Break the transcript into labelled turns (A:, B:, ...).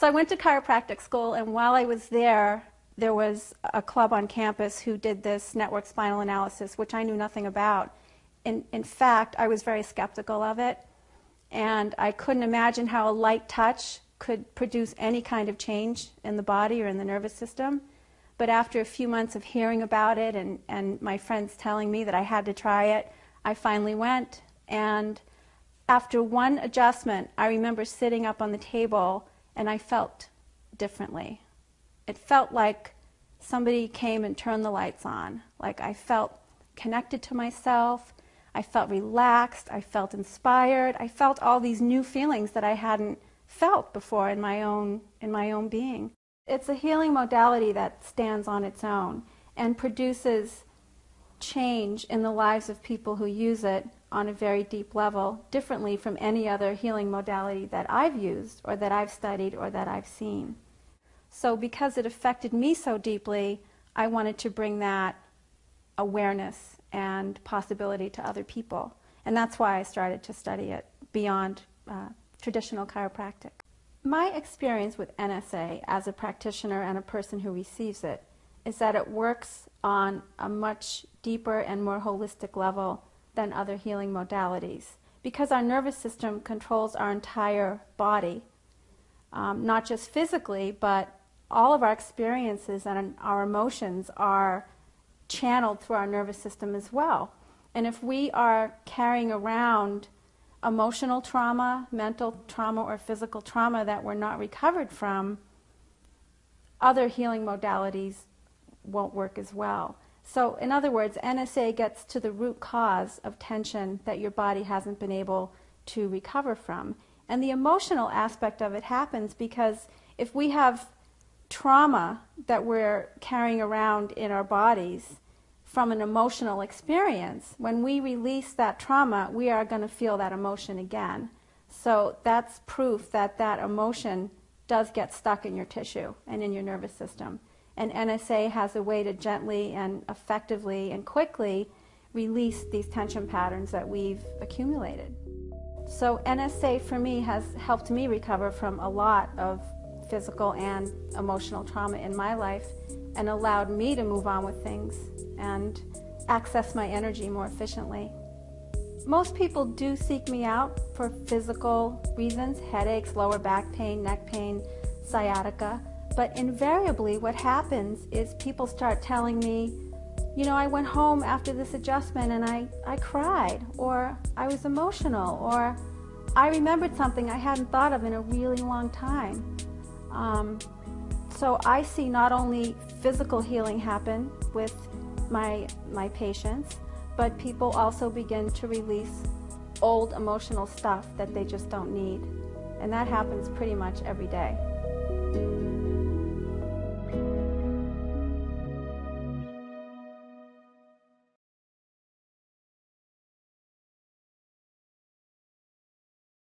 A: So I went to chiropractic school, and while I was there, there was a club on campus who did this network spinal analysis, which I knew nothing about. In fact, I was very skeptical of it, and I couldn't imagine how a light touch could produce any kind of change in the body or in the nervous system. But after a few months of hearing about it and my friends telling me that I had to try it, I finally went. And after one adjustment, I remember sitting up on the table and I felt differently. It felt like somebody came and turned the lights on. Like I felt connected to myself, I felt relaxed, I felt inspired, I felt all these new feelings that I hadn't felt before in my own being. It's a healing modality that stands on its own and produces change in the lives of people who use it on a very deep level, differently from any other healing modality that I've used or that I've studied or that I've seen. So because it affected me so deeply, I wanted to bring that awareness and possibility to other people. And that's why I started to study it beyond traditional chiropractic. My experience with NSA as a practitioner and a person who receives it is that it works on a much deeper and more holistic level than other healing modalities, because our nervous system controls our entire body, not just physically, but all of our experiences and our emotions are channeled through our nervous system as well. And if we are carrying around emotional trauma, mental trauma, or physical trauma that we're not recovered from, other healing modalities won't work as well. So in other words, NSA gets to the root cause of tension that your body hasn't been able to recover from. And the emotional aspect of it happens because if we have trauma that we're carrying around in our bodies from an emotional experience, when we release that trauma, we are going to feel that emotion again. So that's proof that that emotion does get stuck in your tissue and in your nervous system. And NSA has a way to gently and effectively and quickly release these tension patterns that we've accumulated. So NSA for me has helped me recover from a lot of physical and emotional trauma in my life and allowed me to move on with things and access my energy more efficiently. Most people do seek me out for physical reasons, headaches, lower back pain, neck pain, sciatica. But invariably what happens is people start telling me, you know, I went home after this adjustment and I cried, or I was emotional, or I remembered something I hadn't thought of in a really long time. So I see not only physical healing happen with my patients, but people also begin to release old emotional stuff that they just don't need. And that happens pretty much every day.